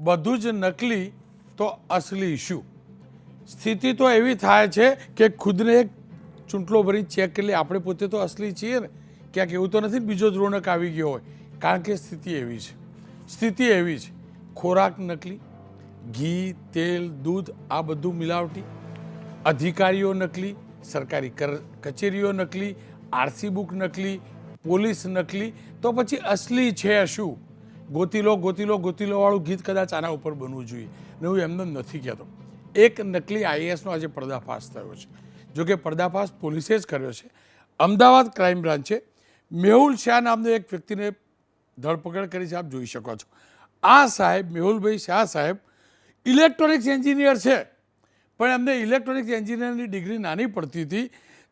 બધું જ નકલી તો અસલી શું? સ્થિતિ તો એવી થાય છે કે ખુદને એક ચૂંટલો ભરી ચેક કરી લે, આપણે પોતે તો અસલી છીએ ને. ક્યાંક એવું તો નથી બીજો જ રોનક આવી ગયો હોય, કારણ કે સ્થિતિ એવી છે. સ્થિતિ એવી છે, ખોરાક નકલી, ઘી, તેલ, દૂધ આ બધું મિલાવટી, અધિકારીઓ નકલી, સરકારી કચેરીઓ નકલી, આરસી બુક નકલી, પોલીસ નકલી, તો પછી અસલી છે શું? ગોતીલો ગોતીલો ગોતીલો વાળું ગીત કદાચ આના ઉપર બનવું જોઈએ ને હું એમને નથી કહેતો. એક નકલી આઈએએસનો આજે પર્દાફાશ થયો છે. જોકે પર્દાફાશ પોલીસે જ કર્યો છે. અમદાવાદ ક્રાઇમ બ્રાન્ચે મેહુલ શાહ નામનો એક વ્યક્તિને ધરપકડ કરી છે. આપ જોઈ શકો છો. આ સાહેબ મેહુલભાઈ શાહ સાહેબ ઇલેક્ટ્રોનિક્સ એન્જિનિયર છે, પણ એમને ઇલેક્ટ્રોનિક્સ એન્જિનિયરની ડિગ્રી નાની પડતી હતી,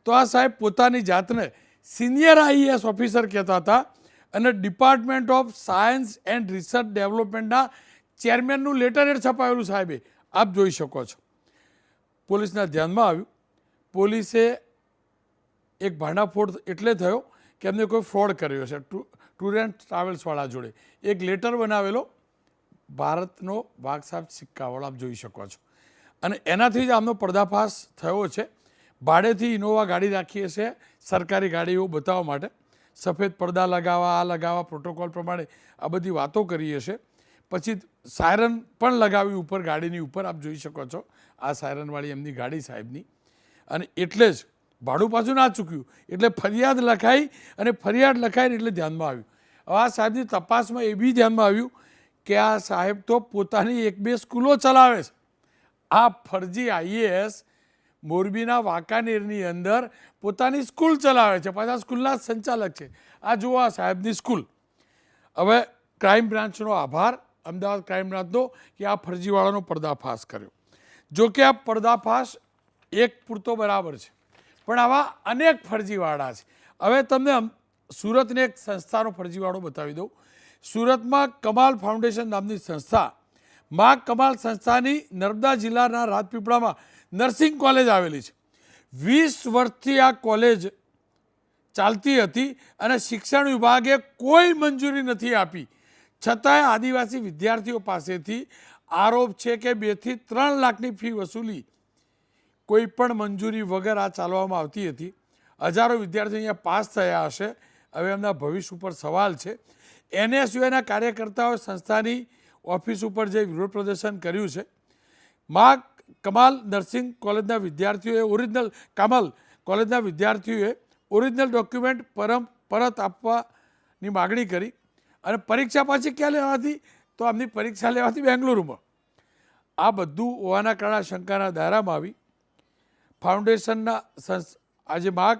તો આ સાહેબ પોતાની જાતને સિનિયર આઈએએસ ઓફિસર કહેતા હતા અને department of science and research ડેવલપમેન્ટના ચેરમેનનું લેટરહેડ છપાયેલું સાહેબે. આપ જોઈ શકો છો. પોલીસના ધ્યાનમાં આવ્યું. પોલીસે એક ભાંડાફોડ એટલે થયો કે એમને કોઈ ફ્રોડ કર્યો છે ટૂર એન્ડ ટ્રાવેલ્સવાળા જોડે. એક લેટર બનાવેલો ભારતનો વાઘ સાહેબ સિક્કાવાળો, આપ જોઈ શકો છો. અને એનાથી જ આમનો પર્દાફાશ થયો છે. ભાડેથી ઇનોવા ગાડી રાખી હશે સરકારી ગાડીઓ બતાવવા માટે, સફેદ પડદા લગાવવા, આ લગાવવા, પ્રોટોકોલ પ્રમાણે આ બધી વાતો કરી હશે. પછી સાયરન પણ લગાવી ઉપર ગાડીની ઉપર, આપ જોઈ શકો છો. આ સાયરનવાળી એમની ગાડી સાહેબની. અને એટલે જ ભાડું પાછું ના ચૂક્યું એટલે ફરિયાદ લખાઈ, અને ફરિયાદ લખાઈને એટલે ધ્યાનમાં આવ્યું. હવે આ સાહેબની તપાસમાં એ બી ધ્યાનમાં આવ્યું કે આ સાહેબ તો પોતાની એક બે સ્કૂલો ચલાવે છે. આ ફરજી આઈએએસ મોરબીના વાંકાનેરની અંદર પોતાની સ્કૂલ ચલાવે છે, પાછા સ્કૂલના સંચાલક છે. આ જુઓ આ સાહેબની સ્કૂલ. હવે ક્રાઇમ બ્રાન્ચનો આભાર, અમદાવાદ ક્રાઇમ બ્રાન્ચનો, કે આ ફરજીવાળાનો પર્દાફાશ કર્યો. જો કે આ પર્દાફાશ એક પૂરતો બરાબર છે, પણ આવા અનેક ફરજીવાળા છે. હવે તમને સુરતની એક સંસ્થાનો ફરજીવાળો બતાવી દઉં. સુરતમાં કમાલ ફાઉન્ડેશન નામની સંસ્થા, મા કમાલ સંસ્થાની નર્મદા જિલ્લાના રાજપીપળામાં નર્સિંગ કોલેજ આવેલી છે. 20 વર્ષથી આ કોલેજ ચાલતી હતી અને શિક્ષણ વિભાગે કોઈ મંજૂરી નથી આપી. છતાંય આદિવાસી વિદ્યાર્થીઓ પાસેથી આરોપ છે કે 2 થી 3 લાખની ફી વસૂલી કોઈ પણ મંજૂરી વગર આ ચાલવામાં આવતી હતી. હજારો વિદ્યાર્થીઓ અહીંયા પાસ થયા હશે. હવે એમના ભવિષ્ય ઉપર સવાલ છે. એનએસયુના કાર્યકર્તાઓ સંસ્થાની ઓફિસ ઉપર જે વિરોધ પ્રદર્શન કર્યું છે. મા કમાલ નર્સિંગ કોલેજના વિદ્યાર્થીઓએ ઓરિજિનલ ડોક્યુમેન્ટ પરત આપવાની માગણી કરી. અને પરીક્ષા પાછી ક્યાં લેવાથી? તો આમની પરીક્ષા લેવાથી બેંગ્લુરુમાં. આ બધું હોવાના કારણે શંકાના દાયરામાં આવી. ફાઉન્ડેશનના આજે મા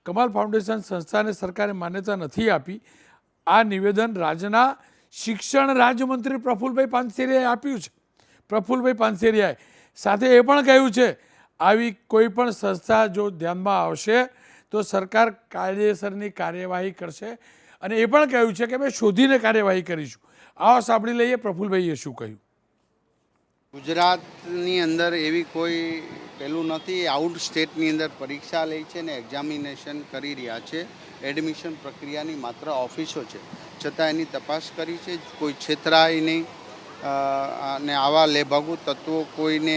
કમાલ ફાઉન્ડેશન સંસ્થાને સરકારે માન્યતા નથી આપી. આ નિવેદન રાજ્યના શિક્ષણ રાજ્યમંત્રી પ્રફુલભાઈ પાનસેરિયાએ આપ્યું છે. પ્રફુલભાઈ પાનસેરિયાએ સાથે એ પણ કહ્યું છે આવી કોઈ પણ સંસ્થા જો ધ્યાનમાં આવશે તો સરકાર કાયદેસરની કાર્યવાહી કરશે. અને એ પણ કહ્યું છે કે અમે શોધીને કાર્યવાહી કરીશું. આવો સાંભળી લઈએ પ્રફુલભાઈએ શું કહ્યું. ગુજરાતની અંદર એવી કોઈ પેલું નથી. આઉટ સ્ટેટની અંદર પરીક્ષા લે છે ને એક્ઝામિનેશન કરી રહ્યા છે. એડમિશન પ્રક્રિયાની માત્ર ઓફિસો છે, છતાં એની તપાસ કરી છે. કોઈ છેતરાય નહીં અને આવા લેભાગુ તત્વો કોઈને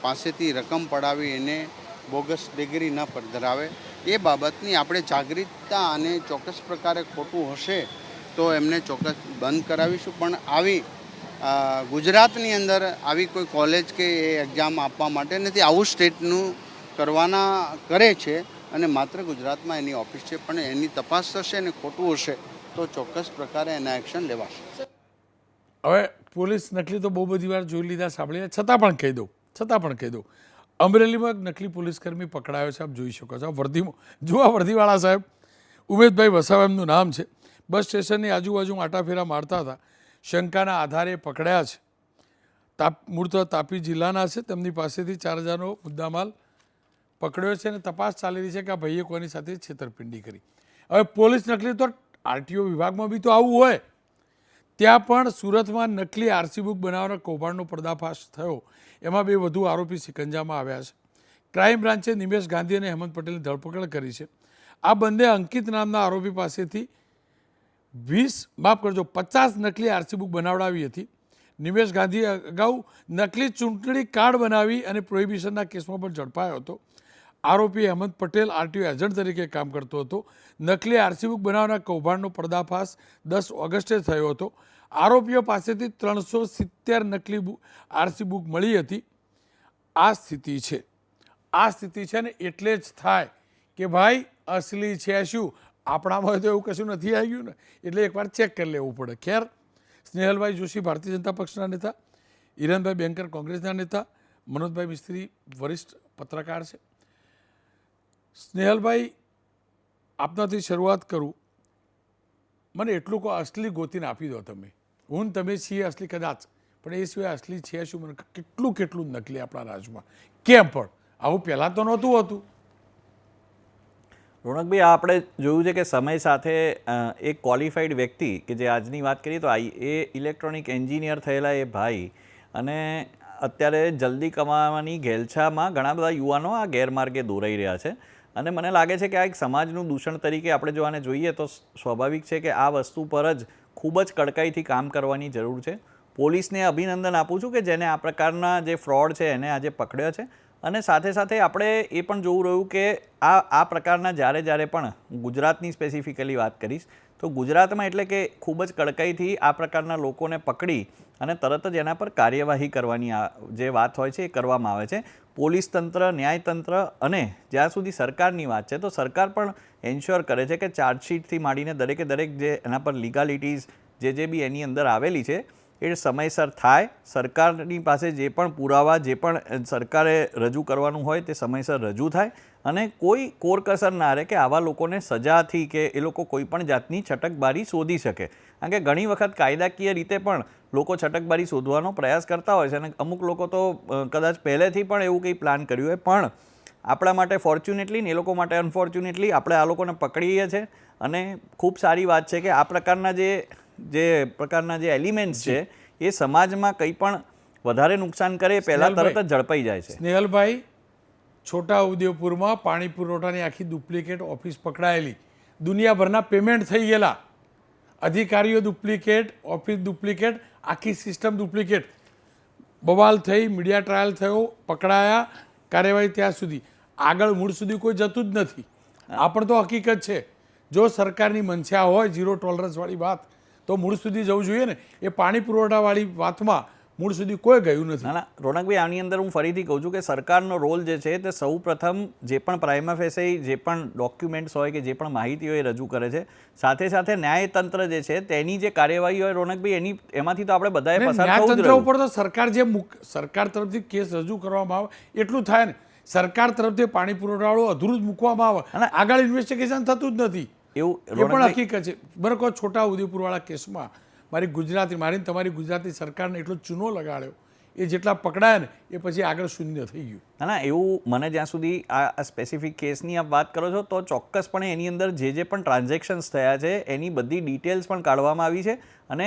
પાસેથી રકમ પડાવી એને બોગસ ડિગ્રી ન ધરાવે એ બાબતની આપણે જાગૃતતા અને ચોક્કસ પ્રકારે ખોટું હશે તો એમને ચોક્કસ બંધ કરાવીશું. પણ આવી ગુજરાતની અંદર આવી કોઈ કોલેજ કે એક્ઝામ આપવા માટે નથી. આવું સ્ટેટનું કરે છે અને માત્ર ગુજરાતમાં એની ઓફિસ છે. પણ એની તપાસ થશે અને ખોટું હશે તો ચોક્કસ પ્રકારે એના એક્શન લેવાશે. હવે પોલીસ નકલી તો બહુ બધી વાર જોઈ લીધા, સાંભળીને, છતાં પણ કહી દઉં અમરેલીમાં એક નકલી પોલીસકર્મી પકડાયો છે. આપ જોઈ શકો છો. વર્ધીમાં જુઓ, વર્ધીવાળા સાહેબ ઉમેશભાઈ વસાવા એમનું નામ છે. બસ સ્ટેશનની આજુબાજુમાં આટાફેરા મારતા હતા. શંકાના આધારે પકડ્યા છે. મૂળ તો તાપી જિલ્લાના છે. તેમની પાસેથી 4000નો મુદ્દામાલ પકડ્યો છે અને તપાસ ચાલી રહી છે કે આ ભાઈએ કોની સાથે છેતરપિંડી કરી. હવે પોલીસ નકલી તો આરટીઓ વિભાગમાં બી તો આવું હોય. ત્યાં પણ સુરતમાં નકલી આરસી બુક બનાવવાના કૌભાંડનો પર્દાફાશ થયો. એમાં 2 વધુ આરોપી સિકંજામાં આવ્યા છે. ક્રાઇમ બ્રાન્ચે નિમેશ ગાંધી અને હેમંત પટેલની ધરપકડ કરી છે. આ બંને અંકિત નામના આરોપી પાસેથી 50 નકલી આરસી બુક બનાવડાવી હતી. નિમેશ ગાંધી અગાઉ નકલી ચૂંટણી કાર્ડ બનાવી અને પ્રોહિબિશનના કેસમાં પણ ઝડપાયો હતો. આરોપી અહેમદ પટેલ આરટીઓ એજન્ટ તરીકે કામ કરતો હતો. નકલી આરસી બુક બનાવવાના કૌભાંડનો પર્દાફાશ 10 ઓગસ્ટે થયો હતો. આરોપીઓ પાસેથી 370 નકલી આરસી બુક મળી હતી. આ સ્થિતિ છે ને એટલે જ થાય કે ભાઈ અસલી છે શું, આપણામાં તો એવું કશું નથી આવ્યું ને, એટલે એકવાર ચેક કરી લેવું પડે. ખેર, સ્નેહલભાઈ જોશી ભારતીય જનતા પક્ષના નેતા, હિરણભાઈ બેંકર કોંગ્રેસના નેતા, મનોજભાઈ મિસ્ત્રી વરિષ્ઠ પત્રકાર છે. સ્નેહલભાઈ, આપનાથી શરૂઆત કરું. મને એટલું કહો, અસલી ગોતીને આપી દો તમે. હું તમે છીએ અસલી કદાચ, પણ એ સિવાય અસલી છે શું, મને કેટલું નકલી આપણા રાજમાં કેમ પણ આવું પહેલાં તો નહોતું હોતું. રોનકભાઈ, આપણે જોયું છે કે સમય સાથે એક ક્વોલિફાઈડ વ્યક્તિ કે જે આજની વાત કરીએ તો એ ઇલેક્ટ્રોનિક એન્જિનિયર થયેલા એ ભાઈ, અને અત્યારે જલ્દી કમાવાની ઘેલછામાં ઘણા બધા યુવાનો આ ગેરમાર્ગે દોરાઈ રહ્યા છે. અને મને લાગે છે કે આ એક સમાજનું દૂષણ તરીકે આપણે જો આને જોઈએ તો સ્વાભાવિક છે કે આ વસ્તુ પર જ ખૂબ જ કડકાઈથી કામ કરવાની જરૂર છે. પોલીસને અભિનંદન આપું છું કે જેને આ પ્રકારના જે ફ્રોડ છે એને આજે પકડ્યો છે. અને સાથે સાથે આપણે એ પણ જોવું રહ્યું કે આ પ્રકારના જ્યારે પણ ગુજરાતની સ્પેસિફિકલી વાત કરીશ તો ગુજરાતમાં એટલે કે ખૂબ જ કડકાઈથી આ પ્રકારના લોકોને પકડી અને તરત જ એના પર કાર્યવાહી કરવાની જે વાત હોય છે એ કરવામાં આવે છે. પોલીસ તંત્ર, ન્યાયતંત્ર અને જ્યાં સુધી સરકારની વાત છે તો સરકાર પણ એન્શ્યોર કરે છે કે ચાર્જશીટથી માંડીને દરેકે દરેક જે એના પર લીગાલિટીઝ જે બી એની અંદર આવેલી છે એ સમયસર થાય. સરકારની પાસે જે પણ પુરાવા, જે પણ સરકારે રજૂ કરવાનું હોય તે સમયસર રજૂ થાય અને કોઈ કોરકસર ના રહે કે આવા લોકોને સજાથી કે એ લોકો કોઈ પણ જાતની છટકબારી શોધી શકે. કારણ કે ઘણી વખત કાયદાકીય રીતે પણ લોકો છટકબારી શોધવાનો પ્રયાસ કરતા હોય છે અને અમુક લોકો તો કદાચ પહેલેથી પણ એવું કંઈ પ્લાન કર્યું હોય, પણ આપણા માટે ફોર્ચ્યુનેટલી ને એ લોકો માટે અનફોર્ચ્યુનેટલી આપણે આ લોકોને પકડીએ છીએ. અને ખૂબ સારી વાત છે કે આ પ્રકારના જે એલિમેન્ટ્સ છે એ સમાજમાં કંઈ પણ વધારે નુકસાન કરે પહેલાં તરત જ ઝડપાઈ જાય છે. સ્નેહલભાઈ, છોટા ઉદેપુરમાં પાણી પુરવઠાની આખી ડુપ્લિકેટ ઓફિસ પકડાયેલી, દુનિયાભરના પેમેન્ટ થઈ ગયેલા, અધિકારીઓ ડુપ્લિકેટ, ઓફિસ ડુપ્લિકેટ, આખી સિસ્ટમ ડુપ્લિકેટ. બવાલ થઈ, મીડિયા ટ્રાયલ થયો, પકડાયા, કાર્યવાહી ત્યાં સુધી, આગળ મૂળ સુધી કોઈ જતું જ નથી. આ પણ તો હકીકત છે. જો સરકારની મંશા હોય ઝીરો ટોલરન્સવાળી વાત તો મૂળ સુધી જવું જોઈએ ને. એ પાણી પુરવઠાવાળી વાતમાં મૂળ સુધી કોઈ ગયું નથી. ના, રોનકભાઈ, આની અંદર હું ફરીથી કહું છું કે સરકારનો રોલ જે છે તે સૌ પ્રથમ જે પણ પ્રાઇમા ફેસી જે પણ ડોક્યુમેન્ટ્સ હોય કે જે પણ માહિતી હોય એ રજૂ કરે છે. સાથે સાથે ન્યાયતંત્ર જે છે તેની જે કાર્યવાહી હોય રોનકભાઈ એમાંથી તો આપણે બધાએ પસાર થવું જ ન્યાયતંત્ર રહ્યું. ઉપર તો સરકાર તરફથી કેસ રજૂ કરવામાં આવે એટલું થાય ને. સરકાર તરફથી પાણી પુરવઠાવાળું અધૂરું જ મૂકવામાં આવે અને આગળ ઇન્વેસ્ટિગેશન થતું જ નથી. એવું એ પણ હકીકત છે. બરાબર કહો, છોટા ઉદેપુરવાળા કેસમાં મારી તમારી ગુજરાતી સરકારને એટલો ચૂનો લગાડ્યો, એ જેટલા પકડાયા ને એ પછી આગળ શૂન્ય થઈ ગયું. ના, એવું મને જ્યાં સુધી આ સ્પેસિફિક કેસની આપ વાત કરો છો તો ચોક્કસપણે એની અંદર જે પણ ટ્રાન્ઝેક્શન્સ થયા છે એની બધી ડિટેલ્સ પણ કાઢવામાં આવી છે. અને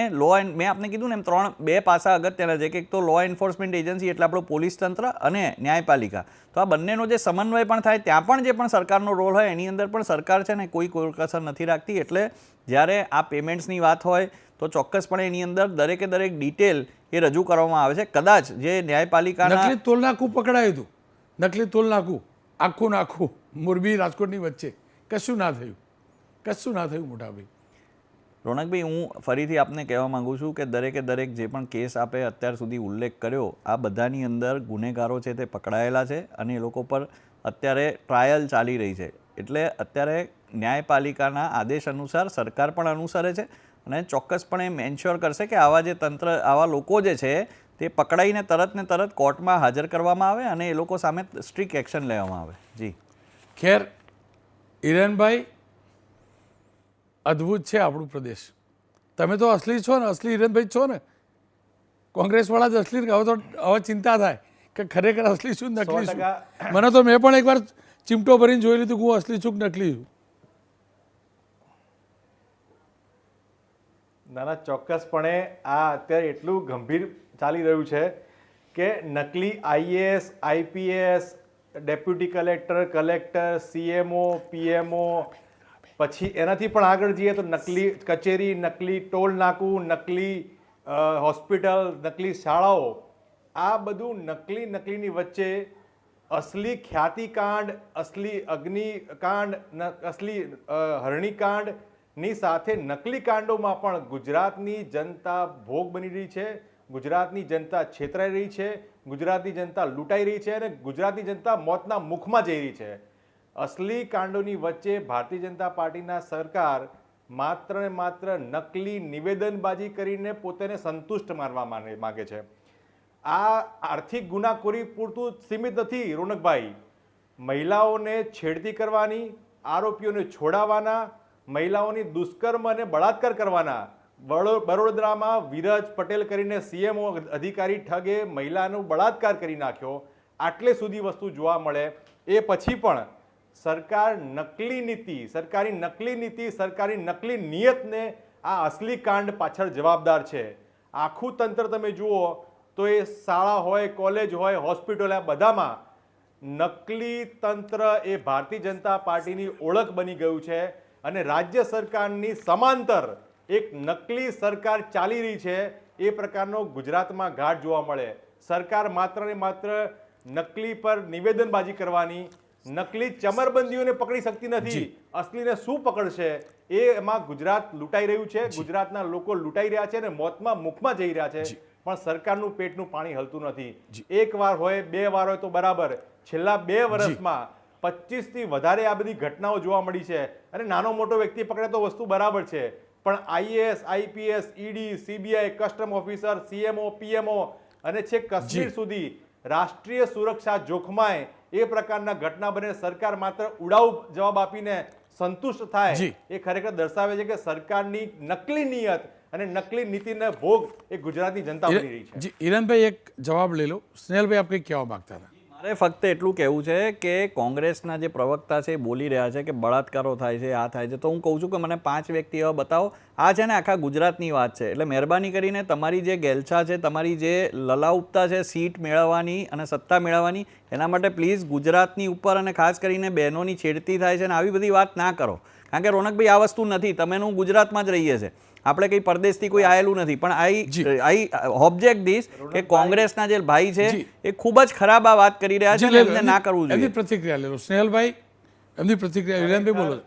મેં આપને કીધું ને એમ બે પાસા અગત્યના છે કે એક તો લો એન્ફોર્સમેન્ટ એજન્સી એટલે આપણું પોલીસ તંત્ર અને ન્યાયપાલિકા, તો આ બંનેનો જે સમન્વય પણ થાય ત્યાં પણ જે પણ સરકારનો રોલ હોય એની અંદર પણ સરકાર છે ને કોઈ કોરકસર નથી રાખતી. એટલે જ્યારે આ પેમેન્ટ્સની વાત હોય તો ચોક્કસપણે એની અંદર દરેકે દરેક ડિટેલ એ રજૂ કરવામાં આવે છે. કદાચ જે ન્યાયપાલિકાના નકલી તોલનાકું પકડાયું હતું, નકલી તોલનાકું આખું મોરબી રાજકોટની વચ્ચે, કશું ના થયું મોટાભાઈ. રોનકભાઈ, હું ફરીથી આપને કહેવા માગું છું કે દરેકે દરેક જે પણ કેસ આપે અત્યાર સુધી ઉલ્લેખ કર્યો આ બધાની અંદર ગુનેગારો છે તે પકડાયેલા છે અને એ લોકો પર અત્યારે ટ્રાયલ ચાલી રહી છે. એટલે અત્યારે ન્યાયપાલિકાના આદેશ અનુસાર સરકાર પણ અનુસરે છે અને ચોક્કસપણે એન્શ્યોર કરશે કે આવા લોકો જે છે તે પકડાઈને તરત કોર્ટમાં હાજર કરવામાં આવે અને એ લોકો સામે સ્ટ્રિક્ટ એક્શન લેવામાં આવે. જી ખેર, હિરણભાઈ, અદ્ભુત છે આપણું પ્રદેશ. તમે તો અસલી છો ને, અસલી હિરણભાઈ છો ને. કોંગ્રેસવાળા જ અસલી. હવે ચિંતા થાય કે ખરેખર અસલી છું નકલી છું. મને તો મેં પણ એકવાર ચીમટો ભરીને જોઈ લીધું કે હું અસલી છું કે નકલી છું. ના, ચોક્કસપણે આ અત્યારે એટલું ગંભીર ચાલી રહ્યું છે કે નકલી IAS, IPS, deputy collector, CMO, PMO, પછી એનાથી પણ આગળ જઈએ તો નકલી કચેરી, નકલી ટોલ નાકું, નકલી હોસ્પિટલ, નકલી શાળાઓ, આ બધું નકલીની વચ્ચે અસલી ખ્યાતિકાંડ, અસલી અગ્નિકાંડ, અસલી હરણીકાંડની સાથે નકલી કાંડોમાં પણ ગુજરાતની જનતા ભોગ બની રહી છે, ગુજરાતની જનતા છેતરાઈ રહી છે, ગુજરાતની જનતા લૂંટાઈ રહી છે અને ગુજરાતની જનતા મોતના મુખમાં જઈ રહી છે. અસલી કાંડોની વચ્ચે ભારતીય જનતા પાર્ટીના સરકાર માત્ર ને માત્ર નકલી નિવેદનબાજી કરીને પોતાને સંતુષ્ટ માનવા માંગે છે. આ આર્થિક ગુનાખોરી પૂરતું સીમિત નથી રોનકભાઈ. મહિલાઓને છેડતી કરવાની, આરોપીઓને છોડાવવાના, મહિલાઓની દુષ્કર્મ અને બળાત્કાર કરવાના. બરોડામાં વિરજ પટેલ કરીને સીએમઓ અધિકારી ઠગે મહિલાનો બળાત્કાર કરી નાખ્યો. આટલે સુધી વસ્તુ જોવા મળે એ પછી પણ સરકાર નકલી નીતિ, સરકારી નકલી નિયતને આ અસલી કાંડ પાછળ જવાબદાર છે. આખું તંત્ર તમે જુઓ તો એ શાળા હોય, કોલેજ હોય, હોસ્પિટલ, આ બધામાં નકલી તંત્ર એ ભારતીય જનતા પાર્ટીની ઓળખ બની ગયું છે અને રાજ્ય સરકારની સમાંતર એક નકલી સરકાર ચાલી રહી છે. એ પ્રકારનો ગુજરાતમાં ઘાટ જોવા મળે. સરકાર માત્ર ને માત્ર નકલી પર નિવેદનબાજી કરવાની, નકલી ચમરબંધીઓને પકડી શકતી નથી. અસલીને શું પકડશે એમાં ગુજરાત લૂંટાઈ રહ્યું છે, ગુજરાતના લોકો લૂંટાઈ રહ્યા છે અને મોતમાં મુખમાં જઈ રહ્યા છે. પણ સરકારનું પેટનું પાણી હલતું નથી. એક વાર હોય, બે વાર હોય તો બરાબર. છેલ્લા 2 વર્ષમાં 25 થી વધારે આ બધી ઘટનાઓ જોવા મળી છે અને નાનો મોટો વ્યક્તિ પકડે તો વસ્તુ બરાબર છે, પણ IAS, IPS, ED, CBI, custom officer, CMO, PMO અને છેક કાશ્મીર સુધી રાષ્ટ્રીય સુરક્ષા જોખમાય એ પ્રકારના ઘટના બને સરકાર માત્ર ઉડાઉ જવાબ આપીને સંતુષ્ટ થાય એ ખરેખર દર્શાવે છે કે સરકારની નકલી નિયત અને નકલી નીતિને ભોગ એ ગુજરાતની જનતા બની રહી છે. હિરણભાઈ એક જવાબ લઈ લો. સ્નેહલભાઈ આપ કંઈક કહેવા માંગતા હતા? મારે ફક્ત એટલું કહેવું છે કે કોંગ્રેસના જે પ્રવક્તા છે એ બોલી રહ્યા છે કે બળાત્કારો થાય છે, આ થાય છે, તો હું કહું છું કે મને 5 વ્યક્તિ એવા બતાવો. આ છે ને આખા ગુજરાતની વાત છે. એટલે મહેરબાની કરીને તમારી જે ગેલછા છે, તમારી જે લલાઉપતા છે સીટ મેળવવાની અને સત્તા મેળવવાની, એના માટે પ્લીઝ ગુજરાતની ઉપર અને ખાસ કરીને બહેનોની છેડતી થાય છે અને આવી બધી વાત ના કરો. કારણ કે રોનકભાઈ આ વસ્તુ નથી. તમે હું ગુજરાતમાં જ રહીએ છીએ, આપણે કંઈ પરદેશથી કોઈ આવેલું નથી. પણ આઈ ઓબ્જેક્ટ ધીસ કે કોંગ્રેસના જે ભાઈ છે એ ખૂબ જ ખરાબ આ વાત કરી રહ્યા છે અને એમને ના કરવું જોઈએ. એમની પ્રતિક્રિયા લે લો. સ્નેહલભાઈ એમની પ્રતિક્રિયા. હિરણભાઈ બોલો.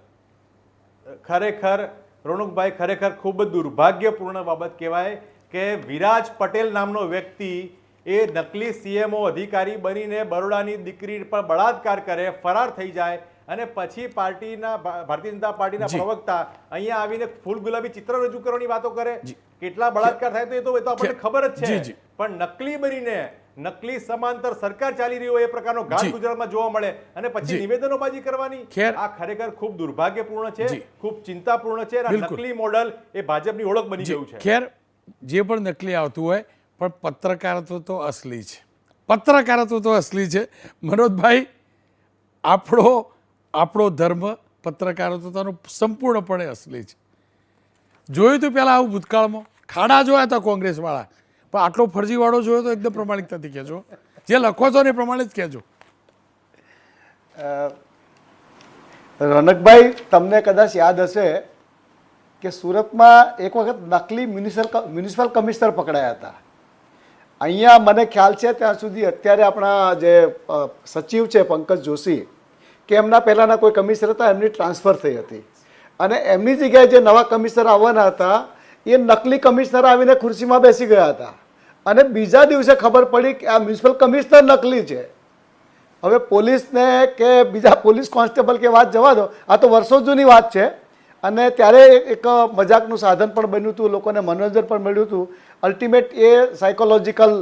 ખરેખર રોનકભાઈ, ખરેખર ખૂબ દુર્ભાગ્યપૂર્ણ બાબત કહેવાય કે વિરાજ પટેલ નામનો વ્યક્તિ એ નકલી સીએમઓ અધિકારી બનીને બરોડાની દીકરી પર બળાત્કાર કરે, ફરાર થઈ જાય અને પછી ભારતીય જનતા પાર્ટીના પ્રવક્તા અહીંયા આવીને ફૂલ ગુલાબી ચિત્ર રજૂ કરવાની વાતો કરે. કેટલા બળાત્કાર થાય તો એ તો આપણને ખબર જ છે. પણ નકલી બનીને નકલી સમાંતર સરકાર ચાલી રહી હોય એ પ્રકારનો ઘાટ ગુજરાતમાં જોવા મળે અને પછી નિવેદનોબાજી કરવાની, આ ખરેખર ખૂબ દુર્ભાગ્યપૂર્ણ છે, ખૂબ ચિંતાપૂર્ણ છે. નકલી મોડલ એ ભાજપની ઓળખ બની ગયું છે. ખેર જે પણ નકલી આવતું હોય પણ પત્રકારત્વ તો અસલી છે. પત્રકારત્વ તો અસલી છે. મનોજભાઈ, આપણો ધર્મ પત્રકારત્વનો સંપૂર્ણપણે અસલી છે. જોયું હતું પહેલાં આવું ભૂતકાળમાં? ખાડા જોયા હતા કોંગ્રેસવાળા, પણ આટલો ફરજીવાળો જોયો તો એકદમ પ્રમાણિકતાથી કહેજો. જે લખો છો ને એ પ્રમાણે જ કહેજો. રોનકભાઈ, તમને કદાચ યાદ હશે કે સુરતમાં એક વખત નકલી મ્યુનિસિપલ કમિશનર પકડાયા હતા. અહીંયા મને ખ્યાલ છે ત્યાં સુધી અત્યારે આપણા જે સચિવ છે પંકજ જોશી, કે એમના પહેલાંના કોઈ કમિશનર હતા, એમની ટ્રાન્સફર થઈ હતી અને એમની જગ્યાએ જે નવા કમિશનર આવવાના હતા એ નકલી કમિશનર આવીને ખુરશીમાં બેસી ગયા હતા અને બીજા દિવસે ખબર પડી કે આ મ્યુનિસિપલ કમિશનર નકલી છે. હવે પોલીસને કે બીજા પોલીસ કોન્સ્ટેબલ કે વાત જવા દો, આ તો વર્ષો જૂની વાત છે અને ત્યારે એક મજાકનું સાધન પણ બન્યું હતું, લોકોને મનોરંજન પણ મળ્યું હતું. અલ્ટિમેટ એ સાયકોલોજીકલ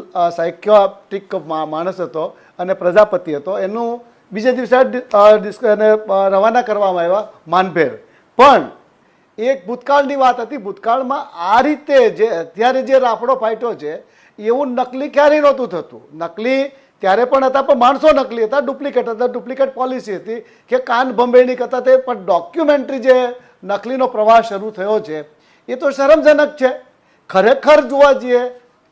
માણસ હતો અને પ્રજાપતિ હતો. એનું બીજે દિવસે રવાના કરવામાં આવ્યા માનભેર. પણ એક ભૂતકાળની વાત હતી. ભૂતકાળમાં આ રીતે જે અત્યારે જે રાફડો ફાટ્યો છે એવું નકલી ક્યારેય નહોતું થતું. નકલી ત્યારે પણ હતા પણ માણસો નકલી હતા, ડુપ્લિકેટ હતા. ડુપ્લિકેટ પોલિસી હતી કે કાન ભંભેણી કરતા તે પણ ડોક્યુમેન્ટરી જે નકલીનો પ્રવાહ શરૂ થયો છે એ તો શરમજનક છે. ખરેખર જોવા જઈએ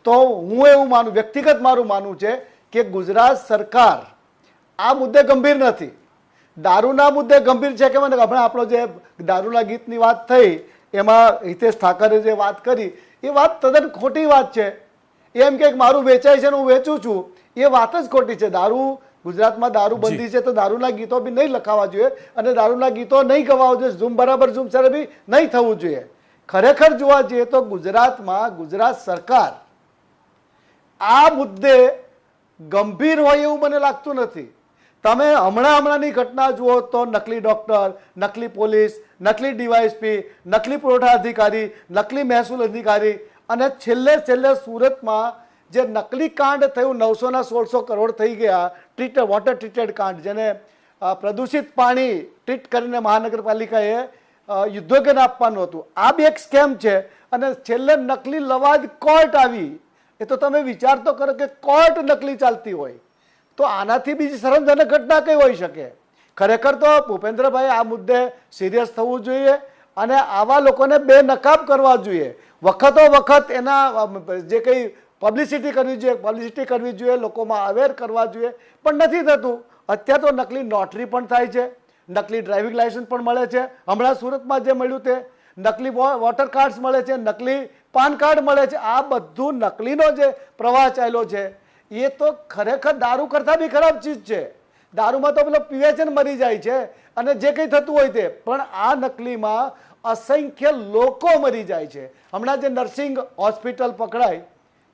તો હું એવું માનું, વ્યક્તિગત મારું માનવું છે કે ગુજરાત સરકાર આ મુદ્દે ગંભીર નથી. દારૂના મુદ્દે ગંભીર છે કે મને હમણાં આપણો જે દારૂના ગીતની વાત થઈ એમાં હિતેશ ઠાકરે જે વાત કરી એ વાત તદ્દન ખોટી વાત છે. એમ કે મારું વેચાય છે ને હું વેચું છું, એ વાત જ ખોટી છે. દારૂ ગુજરાતમાં દારૂબંધી છે તો દારૂના ગીતો બી નહીં લખાવા જોઈએ અને દારૂના ગીતો નહીં ગવાવા જોઈએ. ઝૂમ બરાબર ઝૂમ સર બી નહીં થવું જોઈએ. ખરેખર જોવા જઈએ તો ગુજરાતમાં ગુજરાત સરકાર આ મુદ્દે ગંભીર હોય એવું મને લાગતું નથી. તમે હમણાંની ઘટના જુઓ તો નકલી ડોક્ટર, નકલી પોલીસ, નકલી ડીવાયએસપી, નકલી પુરવઠા અધિકારી, નકલી મહેસૂલ અધિકારી અને છેલ્લે સુરતમાં જે નકલી કાંડ થયું 900-1600 કરોડ થઈ ગયા, વોટર ટ્રીટેડ કાંડ, જેને પ્રદૂષિત પાણી ટ્રીટ કરીને મહાનગરપાલિકાએ ઉદ્યોગોને આપવાનું હતું. આ બી એક સ્કેમ છે. અને છેલ્લે નકલી લવાદ કોર્ટ આવી. એ તો તમે વિચાર તો કરો કે કોર્ટ નકલી ચાલતી હોય તો આનાથી બીજી શરમજનક ઘટના કઈ હોઈ શકે? ખરેખર તો ભૂપેન્દ્રભાઈ આ મુદ્દે સિરિયસ થવું જોઈએ અને આવા લોકોને બેનકાબ કરવા જોઈએ. વખતો વખત એના જે કંઈ પબ્લિસિટી કરવી જોઈએ, લોકોમાં અવેર કરવા જોઈએ, પણ નથી થતું. અત્યારે તો નકલી નોટરી પણ થાય છે, નકલી ડ્રાઇવિંગ લાયસન્સ પણ મળે છે. હમણાં સુરતમાં જે મળ્યું તે નકલી વોટર કાર્ડ્સ મળે છે, નકલી પાન કાર્ડ મળે છે. આ બધું નકલીનો જે પ્રવાહ ચાલ્યો છે એ તો ખરેખર દારૂ કરતાં બી ખરાબ ચીજ છે. દારૂમાં તો પેલો પીવે છે ને મરી જાય છે અને જે કંઈ થતું હોય તે, પણ આ નકલીમાં અસંખ્ય લોકો મરી જાય છે. હમણાં જે નર્સિંગ હોસ્પિટલ પકડાય,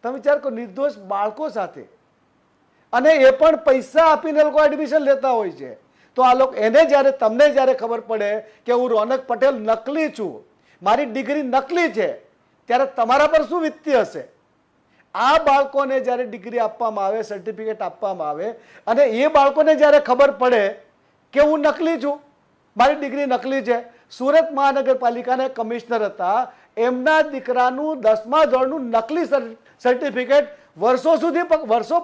તમે વિચાર કરો, નિર્દોષ બાળકો સાથે, અને એ પણ પૈસા આપીને લોકો એડમિશન લેતા હોય છે. તો આ લોકો તમને જ્યારે ખબર પડે કે હું રોનક પટેલ નકલી છું, મારી ડિગ્રી નકલી છે, ત્યારે તમારા પર શું વીતતી હશે? આ બાળકોને જ્યારે ડિગ્રી આપવામાં આવે, સર્ટિફિકેટ આપવામાં આવે અને એ બાળકોને જ્યારે ખબર પડે કે હું નકલી છું, મારી ડિગ્રી નકલી છે. સુરત મહાનગરપાલિકાના કમિશનર હતા, એમના દીકરાનું 10મા ધોરણનું નકલી સર્ટિફિકેટ વર્ષો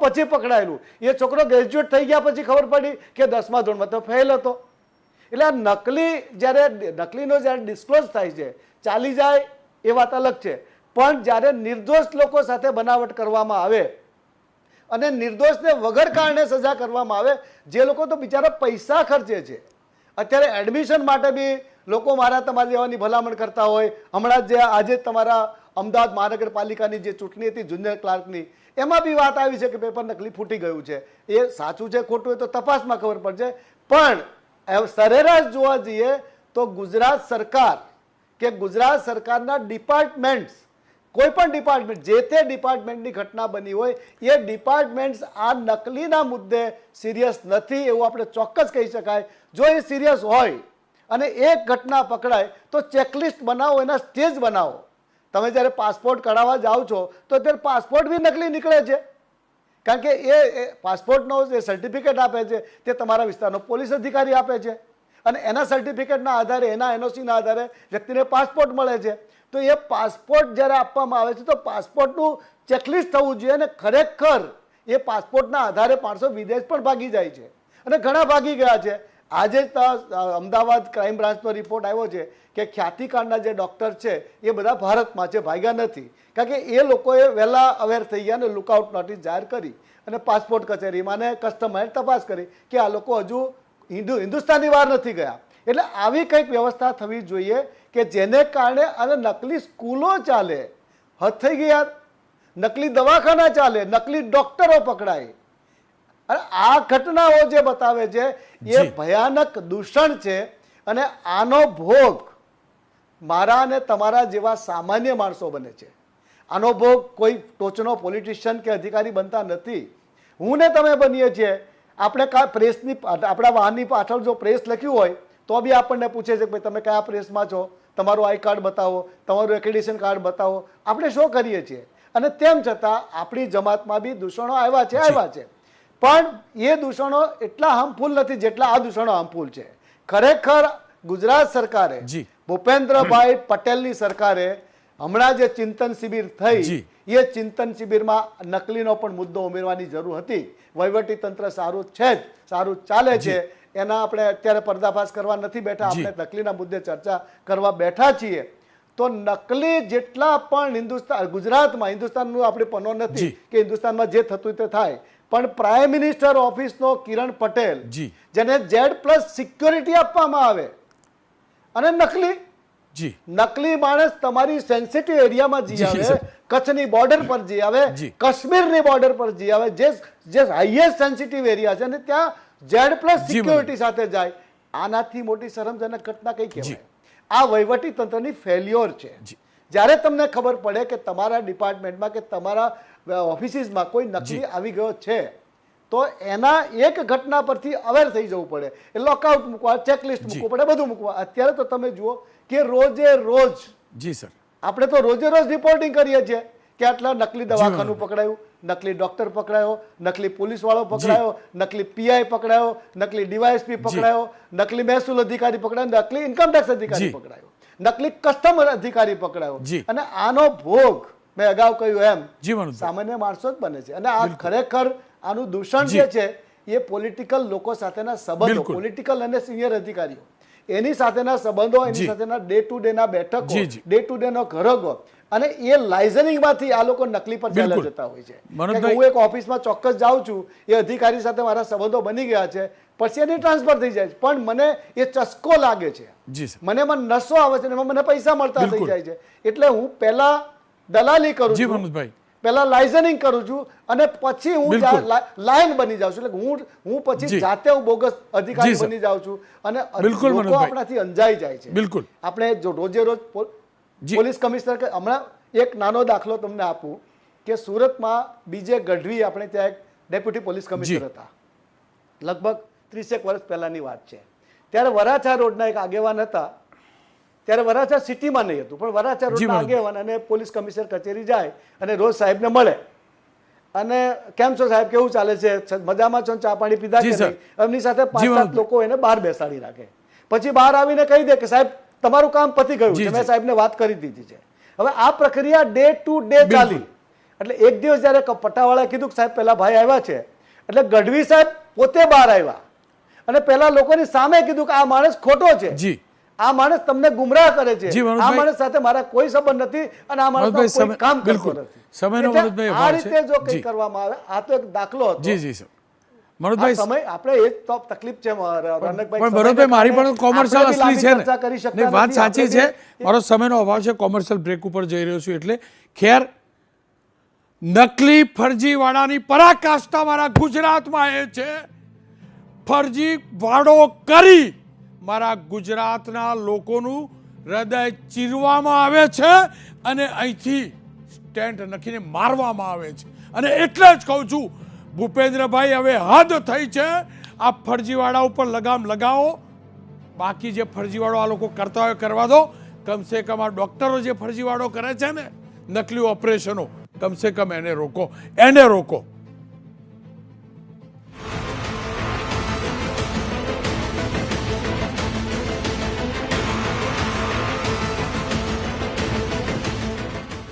પછી પકડાયેલું. એ છોકરો ગ્રેજ્યુએટ થઈ ગયા પછી ખબર પડી કે 10મા ધોરણમાં તો ફેલ હતો. એટલે આ નકલીનો જ્યારે ડિસ્ક્લોઝ થાય છે, ચાલી જાય એ વાત અલગ છે, પણ જ્યારે નિર્દોષ લોકો સાથે બનાવટ કરવામાં આવે અને નિર્દોષને વગર કારણે સજા કરવામાં આવે, જે લોકો તો બિચારા પૈસા ખર્ચે છે. અત્યારે એડમિશન માટે બી લોકો તમારા જેવાની ભલામણ કરતા હોય. હમણાં જે આજે તમારા અમદાવાદ મહાનગરપાલિકાની જે ચૂંટણી હતી જુનિયર ક્લાર્કની, એમાં બી વાત આવી છે કે પેપર નકલી ફૂટી ગયું છે. એ સાચું છે ખોટું એ તો તપાસમાં ખબર પડશે, પણ સરેરાશ જોવા જઈએ તો ગુજરાત સરકાર કે ગુજરાત સરકારના ડિપાર્ટમેન્ટ્સ, કોઈ પણ ડિપાર્ટમેન્ટ, જે તે ડિપાર્ટમેન્ટની ઘટના બની હોય, એ ડિપાર્ટમેન્ટ્સ આ નકલીના મુદ્દે સિરિયસ નથી એવું આપણે ચોક્કસ કહી શકાય. જો એ સિરિયસ હોય અને એક ઘટના પકડાય તો ચેકલિસ્ટ બનાવો, એના સ્ટેજ બનાવો. તમે જ્યારે પાસપોર્ટ કઢાવવા જાઓ છો તો અત્યારે પાસપોર્ટ બી નકલી નીકળે છે, કારણ કે એ પાસપોર્ટનો જે સર્ટિફિકેટ આપે છે તે તમારા વિસ્તારનો પોલીસ અધિકારી આપે છે અને એના સર્ટિફિકેટના આધારે, એના એનઓસીના આધારે વ્યક્તિને પાસપોર્ટ મળે છે. તો એ પાસપોર્ટ જ્યારે આપવામાં આવે છે તો પાસપોર્ટનું ચેકલિસ્ટ થવું જોઈએ. અને ખરેખર એ પાસપોર્ટના આધારે માણસો વિદેશ પણ ભાગી જાય છે અને ઘણા ભાગી ગયા છે. આજે અમદાવાદ ક્રાઇમ બ્રાન્ચનો રિપોર્ટ આવ્યો છે કે ખ્યાતિકાંડના જે ડૉક્ટર છે એ બધા ભારતમાં છે, ભાગ્યા નથી. કારણ કે એ લોકોએ વહેલા અવેર થઈ ગયા અને લુકઆઉટ નોટિસ જાહેર કરી અને પાસપોર્ટ કચેરીમાં અને કસ્ટમરે તપાસ કરી કે આ લોકો હજુ હિન્દુસ્તાનની બહાર નથી ગયા. એટલે આવી કંઈક વ્યવસ્થા થવી જોઈએ કે જેને કારણે અને નકલી સ્કૂલો ચાલે, હદ થઈ ગયા, નકલી દવાખાના ચાલે, નકલી ડૉક્ટરો પકડાય. અને આ ઘટનાઓ જે બતાવે છે એ ભયાનક દૂષણ છે અને આનો ભોગ મારા અને તમારા જેવા સામાન્ય માણસો બને છે. આનો ભોગ કોઈ ટોચનો પોલિટિશિયન કે અધિકારી બનતા નથી. હું ને તમે બનીએ છીએ. આપણે પ્રેસની, આપણા વાહનની પાછળ જો પ્રેસ લખ્યું હોય તો બી આપણને પૂછે છે કે ભાઈ તમે કયા પ્રેસમાં છો, તમારું આઈ કાર્ડ બતાવો, તમારું એક્રેડિશન કાર્ડ બતાવો. આપણે શું કરીએ છીએ? અને તેમ છતાં આપણી જમાતમાં બી દૂષણો આવ્યા છે. પણ એ દૂષણો એટલા હાર્મફુલ નથી જેટલા આ દૂષણો હાર્મફુલ છે. ખરેખર ગુજરાત સરકારે, ભૂપેન્દ્રભાઈ પટેલની સરકારે હમણાં જે ચિંતન શિબિર થઈ, એ ચિંતન શિબિરમાં નકલીનો પણ મુદ્દો ઉમેરવાની જરૂર હતી. વહીવટી તંત્ર સારું છે જ, સારું ચાલે છે, એના આપણે અત્યારે પર્દાફાશ કરવા નથી બેઠા, આપણે નકલીના મુદ્દે ચર્ચા કરવા બેઠા છીએ. તો નકલી જેટલા પણ ગુજરાતમાં, હિન્દુસ્તાનનું આપણે પનો નથી કે હિન્દુસ્તાનમાં જે થતું તે થાય, પણ પ્રાઇમ મિનિસ્ટર ઓફિસનો કિરણ પટેલ, જેને Z+ સિક્યોરિટી આપવામાં આવે અને નકલી જી નકલી માણસ તમારી સેન્સિટિવ એરિયામાં જી જી, આવે, સર. કચ્છની બોર્ડર પર જી આવે, જી. કાશ્મીરની બોર્ડર પર જી આવે, જે હાઈએસ્ટ સેન્સિટિવ એરિયા છે, અને ત્યાં Z+ જી, સિક્યોરિટી સાથે જાય. આનાથી મોટી શરમજનક ઘટના કઈ જી. કહેવાય? આ વહીવટી તંત્રની ફેલ્યોર છે. જી. જ્યારે તમને ખબર પડે કે તમારા ડિપાર્ટમેન્ટમાં કે તમારા ઓફિસીસમાં કોઈ નકલી જી. આવી ગયો છે, તો એના એક ઘટના પરથી અવેર થઈ જવું પડે. એ લોકઆઉટ મૂકવા, ચેકલિસ્ટ જી. મૂકવું પડે, બધું મૂકવા. અત્યારે તો તમે જુઓ કે રોજે રોજ જી સર આપણે તો રોજે રોજ રિપોર્ટિંગ કરીએ છીએ કે આટલા નકલી દવાખાનું મેડમ. પકડાયું, નકલી ડોક્ટર પકડાયો, નકલી પોલીસ વાળો પકડાયો, નકલી પીઆઈ પકડાયો, નકલી ડીવાયએસપી પકડાયો, નકલી મહેસૂલ અધિકારી પકડાયો, નકલી ઇન્કમટેક્સ અધિકારી જી. પકડાયો, નકલી કસ્ટમ અધિકારી પકડાયો. જી. અને આનો ભોગ મેં અગાઉ કહ્યું એમ જી મનોજભાઈ. સામાન્ય માણસો જ બને છે. અને આ ખરેખર આનું દૂષણ જી. જે છે એ પોલિટિકલ લોકો સાથેના સંબંધો, બિલકુલ. પોલિટિકલ અને સિનિયર અધિકારીઓ એની સાથેના સંબંધો, એની જી. સાથેના ડે ટુ ડે ના બેઠકો, જી, જી. ડે ટુ ડે નો ઘરગો, અને એ લાઇઝનિંગ માંથી આ લોકો નકલી પર ચાલ્યા બિલકુલ. જતા હોય છે. મનોજભાઈ- કે હું એક ઓફિસમાં ચોક્કસ જાઉં છું, એ અધિકારી સાથે મારા સંબંધો બની ગયા છે, પછી એની ટ્રાન્સફર થઈ જાય છે, પણ મને એ ચસ્કો લાગે છે, જી સર મને એમાં નશો આવે છે, અને એમાં મને પૈસા મળતા થઈ બિલકુલ. જાય છે. એટલે હું પહેલા દલાલી કરું જી છું, મનોજભાઈ. પહેલા લાઇઝનિંગ કરું છું, અને પછી હું બિલકુલ. લાયન બની જાઉં છું. એટલે હું પછી જી. જાતે હું બોગસ અધિકારી જી, સર. બની જાઉં છું, અને બિલકુલ, લોકો મનોજભાઈ. આપણાથી અંજાઈ જાય છે. બિલકુલ. આપણે જો રોજે રોજ જી. પોલીસ કમિશનર હમણાં એક નાનો દાખલો તમને આપું કે સુરતમાં બીજે ગઢવી આપણે ત્યાં એક ડેપ્યુટી પોલીસ કમિશનર જી. હતા. લગભગ 30 વર્ષ પહેલાની વાત છે. ત્યારે વરાછા રોડના એક આગેવાન હતા. ત્યારે વરાછા સિટીમાં નહીં હતું, પણ વરાછા જી, રોડના મનોજભાઈ. આગેવાન અને પોલીસ કમિશનર કચેરી જાય અને રોજ સાહેબને મળે, અને કેમ છો સાહેબ, કેવું ચાલે છે, મજામાં છો, ચા પાણી પીધા જી, કે સર. નહીં? એમની સાથે જી, 5-7 મનોજભાઈ. લોકો એને બહાર બેસાડી રાખે. પછી બહાર આવીને કહી દે કે સાહેબ તમારું કામ પતી ગયું જી, છે, મેં જી. સાહેબને વાત કરી દીધી છે. હવે આ પ્રક્રિયા ડે ટુ ડે ચાલી. એટલે એક દિવસ જયારે પટ્ટાવાળાએ કીધું કે સાહેબ પેલા ભાઈ આવ્યા છે, એટલે ગઢવી સાહેબ પોતે બહાર આવ્યા અને પેલા લોકોની સામે કીધું કે આ માણસ ખોટો છે, જી આ માણસ તમને ગુમરાહ કરે છે, જી, આ મનોજભાઈ. માણસ સાથે મારા કોઈ સંબંધ નથી, અને આ માણસ મનોજભાઈ, કોઈ સમય- કામ કરતો બિલકુલ. નથી. સમયનો એટલે મનોજભાઈ આ અભાવ છે. રીતે જો કંઈ જી. કરવામાં આવે, આ તો એક દાખલો હતો. જી જી સર આ મનોજભાઈ સમય આપણે એ તો તકલીફ છે રનકભાઈ, પણ બરોબર મારી પણ કોમર્શિયલ આપણે બી અસલી છે લાંબી ચર્ચા કરી ને શકતા નહીં, વાત નથી. સાચી આપણે છે. મારો સમયનો અભાવ છે, કોમર્શિયલ બ્રેક ઉપર જઈ રહ્યો છું. એટલે ખેર નકલી ફરજી વાળાની પરાકાષ્ઠા મારા ગુજરાતમાં એ છે. ફરજી વાળો કરી મારા ગુજરાતના લોકોનું હૃદય ચીરવામાં આવે છે અને અહીંથી સ્ટેન્ટ નખીને મારવામાં આવે છે. અને એટલે જ કહું છું ભૂપેન્દ્રભાઈ, હવે હદ થઈ છે. આ ફરજીવાળા ઉપર લગામ લગાવો. બાકી જે ફરજીવાળો આ લોકો કરતા હોય કરવા દો. કમસે કમ આ ડૉક્ટરો જે ફરજીવાળો કરે છે ને, નકલી ઓપરેશનો, કમસે કમ એને રોકો, એને રોકો.